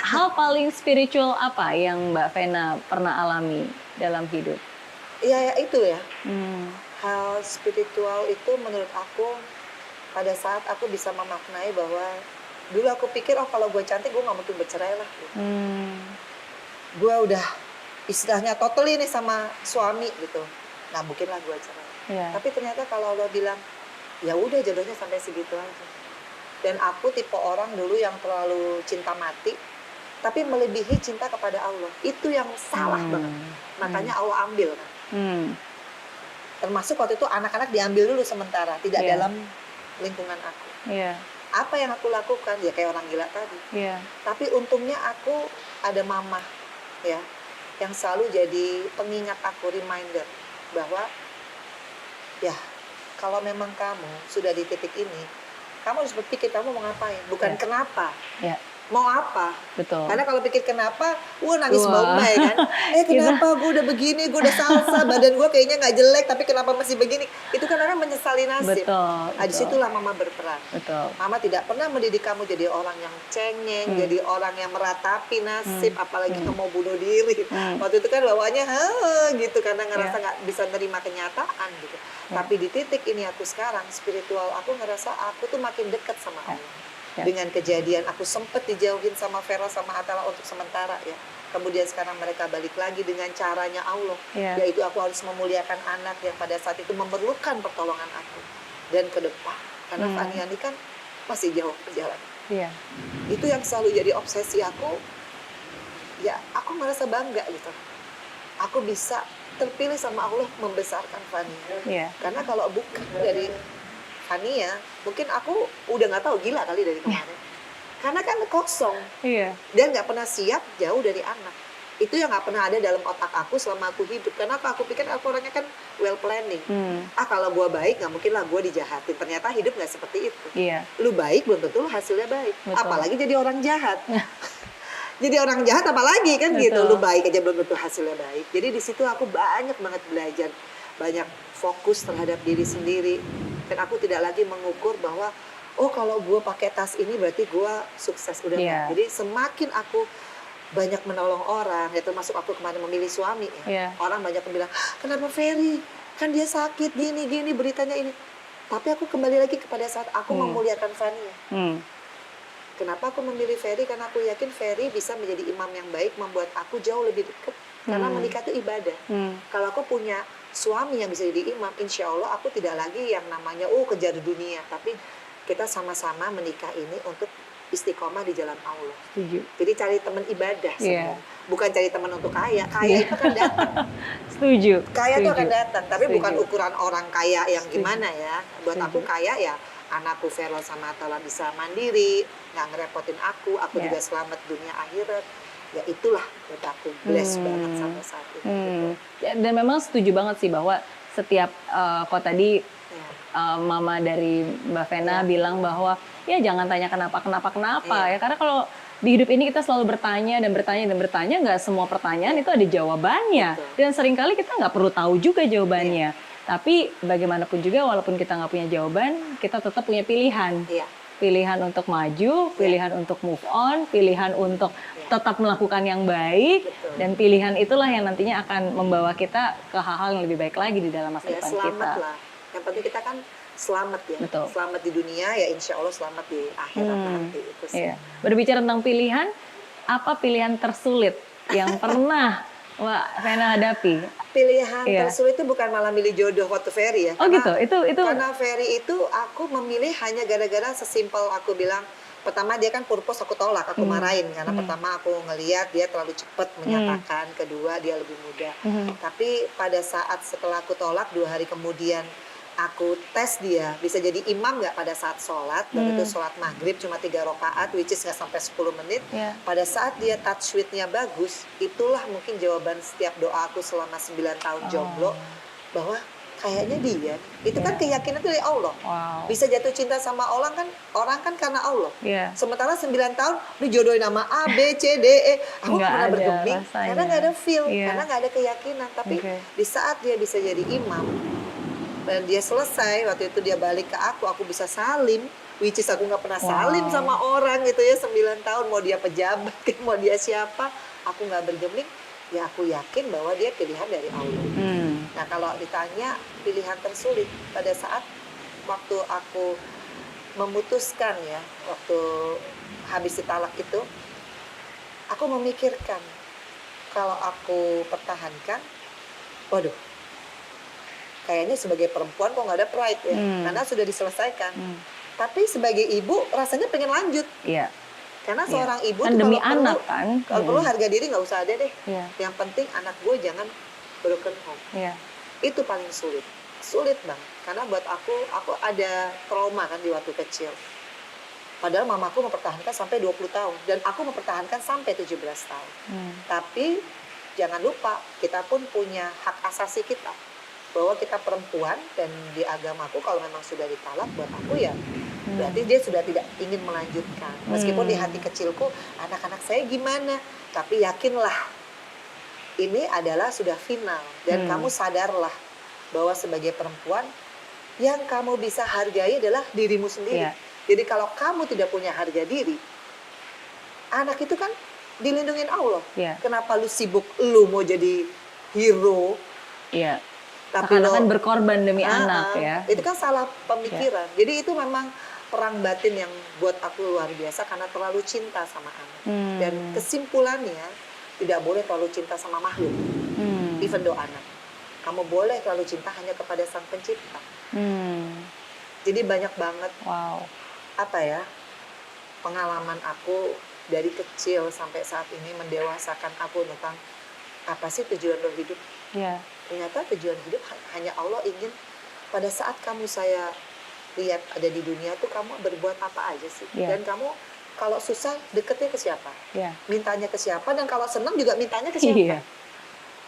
Hal paling spiritual apa yang Mbak Vena pernah alami dalam hidup? Iya, ya itu ya. Hmm. Hal spiritual itu menurut aku pada saat aku bisa memaknai bahwa dulu aku pikir oh kalau gue cantik gue nggak mungkin bercerai lah. Gitu. Gue udah istilahnya totally nih sama suami gitu, nggak mungkin lah gue cerai. Yeah. Tapi ternyata kalau lo bilang ya udah jodohnya sampai segitu aja. Dan aku tipe orang dulu yang terlalu cinta mati, tapi melebihi cinta kepada Allah. Itu yang salah banget. Makanya Allah ambil kan. Termasuk waktu itu anak-anak diambil dulu sementara, tidak dalam lingkungan aku. Apa yang aku lakukan ya kayak orang gila tadi. Tapi untungnya aku ada mama ya yang selalu jadi pengingat aku, reminder bahwa ya kalau memang kamu sudah di titik ini, kamu harus berpikir kamu mau ngapain, bukan kenapa. Mau apa? Betul. Karena kalau pikir kenapa, nangis bombay kan. Kenapa gue udah begini, gue udah salsa, badan gue kayaknya nggak jelek, tapi kenapa masih begini? Itu kan orang menyesali nasib. Betul. Disitulah mama berperan. Betul. Mama tidak pernah mendidik kamu jadi orang yang cengeng, jadi orang yang meratapi nasib, apalagi mau bunuh diri. Waktu itu kan bawaannya gitu karena ngerasa nggak bisa nerima kenyataan gitu. Tapi di titik ini aku sekarang spiritual, aku ngerasa aku tuh makin dekat sama Allah. Dengan kejadian aku sempet dijauhin sama Vera sama Atala untuk sementara ya. Kemudian sekarang mereka balik lagi dengan caranya Allah. Yaitu aku harus memuliakan anak yang pada saat itu memerlukan pertolongan aku. Dan ke depan. Karena Fania ini kan masih jauh perjalanan. Itu yang selalu jadi obsesi aku. Ya aku merasa bangga gitu. Aku bisa terpilih sama Allah membesarkan Fania. Karena kalau bukan dari Fania, mungkin aku udah nggak tahu gila kali dari kemarin. Karena kan kosong. Dan nggak pernah siap jauh dari anak. Itu yang nggak pernah ada dalam otak aku selama aku hidup. Kenapa? Aku pikir aku orangnya kan well planning. Kalau gue baik nggak mungkin lah gue dijahatin. Ternyata hidup nggak seperti itu. Lu baik belum tentu lu hasilnya baik. Betul. Apalagi jadi orang jahat. Jadi orang jahat apalagi kan. Betul. Gitu. Lu baik aja belum tentu hasilnya baik. Jadi di situ aku banyak banget belajar. Banyak fokus terhadap diri sendiri. Dan aku tidak lagi mengukur bahwa kalau gue pakai tas ini berarti gue sukses. Udah enggak. Jadi semakin aku banyak menolong orang, ya termasuk aku kemarin memilih suami ya. Orang banyak yang bilang, kenapa Ferry? Kan dia sakit gini beritanya ini. Tapi aku kembali lagi kepada saat aku memuliakan Fania. Kenapa aku memilih Ferry? Karena aku yakin Ferry bisa menjadi imam yang baik, membuat aku jauh lebih dekat. Karena menikah itu ibadah. Kalau aku punya suami yang bisa jadi imam, insya Allah aku tidak lagi yang namanya kejar dunia, tapi kita sama-sama menikah ini untuk istiqomah di jalan Allah. Setuju. Jadi cari teman ibadah sebenarnya. Bukan cari teman untuk kaya itu akan datang. Setuju. Kaya itu akan datang, tapi bukan ukuran orang kaya yang gimana ya. Buat aku kaya ya anakku Vera sama Atala bisa mandiri, nggak ngerepotin aku juga selamat dunia akhirat. Ya itulah buat aku bless banget sampai saat ini. Dan memang setuju banget sih bahwa setiap kok tadi mama dari Mbak Vena bilang bahwa ya jangan tanya kenapa ya, karena kalau di hidup ini kita selalu bertanya nggak semua pertanyaan itu ada jawabannya. Dan seringkali kita nggak perlu tahu juga jawabannya. Tapi bagaimanapun juga walaupun kita nggak punya jawaban, kita tetap punya pilihan. Pilihan untuk maju, pilihan untuk move on, pilihan untuk tetap melakukan yang baik. Dan pilihan itulah yang nantinya akan membawa kita ke hal-hal yang lebih baik lagi di dalam masa depan kita. Lah. Yang penting kita kan selamat ya. Betul. Selamat di dunia ya, insya Allah selamat di akhirat nanti. Itu sih. Berbicara tentang pilihan, apa pilihan tersulit yang pernah Mbak Vena hadapi? Pilihan tersulit itu bukan malah milih jodoh waktu Ferry ya. Karena, gitu. Itu karena Ferry itu aku memilih hanya gara-gara sesimpel aku bilang, pertama dia kan purpose aku tolak, aku marahin karena pertama aku ngelihat dia terlalu cepat menyatakan, kedua dia lebih muda. Tapi pada saat setelah aku tolak 2 hari kemudian aku tes dia bisa jadi imam nggak pada saat sholat. Dan itu sholat maghrib cuma 3 rakaat, which is nggak sampai 10 menit. Pada saat dia tajwidnya bagus, itulah mungkin jawaban setiap doa aku selama 9 tahun jomblo, bahwa kayaknya dia itu kan keyakinan dari Allah. Bisa jatuh cinta sama orang kan karena Allah. Sementara 9 tahun dijodohin nama A, B, C, D, E, aku nggak pernah bergeming karena nggak ada feel, karena nggak ada keyakinan. Tapi di saat dia bisa jadi imam dan dia selesai, waktu itu dia balik ke aku bisa salim, which is aku nggak pernah Wow. salim sama orang gitu ya 9 tahun, mau dia pejabat, mau dia siapa, aku nggak bergeming, ya aku yakin bahwa dia pilihan dari Allah. Nah kalau ditanya pilihan tersulit pada saat waktu aku memutuskan ya, waktu habis ditalak itu, aku memikirkan kalau aku pertahankan, waduh, kayaknya sebagai perempuan kok nggak ada pride ya, karena sudah diselesaikan. Tapi sebagai ibu rasanya pengen lanjut, Iya. karena Iya. seorang ibu Kan tuh demi kalau perlu, anak kan. kalau perlu harga diri nggak usah ada deh. Iya. Yang penting anak gue jangan broken home. Iya. Itu paling sulit bang, karena buat aku ada trauma kan di waktu kecil. Padahal mamaku mempertahankan sampai 20 tahun dan aku mempertahankan sampai 17 tahun. Tapi jangan lupa kita pun punya hak asasi kita, bahwa kita perempuan, dan di agamaku kalau memang sudah ditalak buat aku ya berarti dia sudah tidak ingin melanjutkan. Meskipun di hati kecilku anak-anak saya gimana, tapi yakinlah ini adalah sudah final dan kamu sadarlah bahwa sebagai perempuan yang kamu bisa hargai adalah dirimu sendiri. Iya. Jadi kalau kamu tidak punya harga diri, anak itu kan dilindungin Allah. Iya. Kenapa lu sibuk lu mau jadi hero, Iya. tapi Seakan-akan lo berkorban demi anak ya. itu kan salah pemikiran. Jadi itu memang perang batin yang buat aku luar biasa karena terlalu cinta sama anak. Dan kesimpulannya tidak boleh terlalu cinta sama makhluk, even though anak. Kamu boleh terlalu cinta hanya kepada Sang Pencipta. Jadi banyak banget Wow. apa ya, pengalaman aku dari kecil sampai saat ini mendewasakan aku tentang apa sih tujuan lo hidup. Iya. Ternyata tujuan hidup hanya Allah ingin pada saat saya lihat ada di dunia tuh kamu berbuat apa aja sih. Iya. Dan kamu kalau susah deketnya ke siapa, Iya. mintanya ke siapa, dan kalau senang juga mintanya ke siapa. Iya.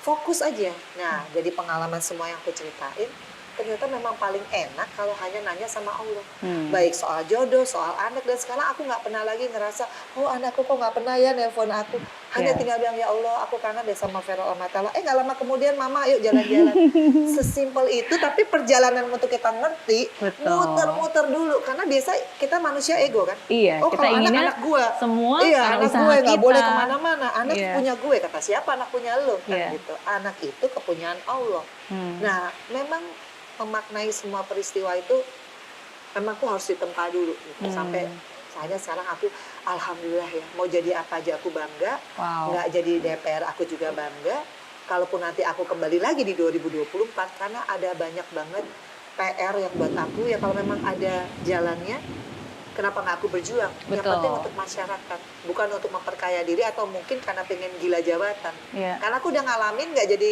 Fokus aja. Nah, jadi pengalaman semua yang aku ceritain ternyata memang paling enak kalau hanya nanya sama Allah. Baik soal jodoh, soal anak, dan sekarang aku nggak pernah lagi ngerasa, oh anakku kok nggak pernah ya nelpon aku. Hanya tinggal bilang, ya Allah aku kangen deh sama Vero Almatala. Nggak lama kemudian mama yuk jalan-jalan. Sesimpel itu, tapi perjalanan untuk kita ngerti, Betul. muter-muter dulu. Karena biasa kita manusia ego kan. Iya, Oh kita kalau inginnya anak gua, semua iya karena anak usaha gue nggak kita. boleh kemana-mana. Anak Iya. punya gue, kata siapa anak punya lo kan Iya. gitu. Anak itu kepunyaan Allah. Nah, memang memaknai semua peristiwa itu memang aku harus ditempa dulu gitu. Sampai sekarang aku alhamdulillah ya, mau jadi apa aja aku bangga. Wow. Nggak jadi DPR aku juga bangga. Kalaupun nanti aku kembali lagi di 2024, karena ada banyak banget PR yang buat aku ya, kalau memang ada jalannya, kenapa nggak aku berjuang? Yang Betul. penting untuk masyarakat, bukan untuk memperkaya diri atau mungkin karena pengen gila jabatan. Iya. Karena aku udah ngalamin nggak jadi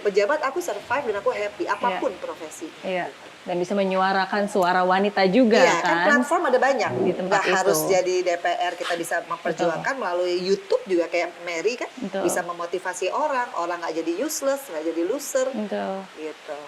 pejabat, aku survive dan aku happy apapun profesi. Iya. Dan bisa menyuarakan suara wanita juga Iya, kan kan. platform ada banyak. Di tempat Nggak itu. harus jadi DPR, kita bisa memperjuangkan melalui YouTube juga, kayak Mary kan. Betul. Bisa memotivasi orang nggak jadi useless, nggak jadi loser Betul. gitu.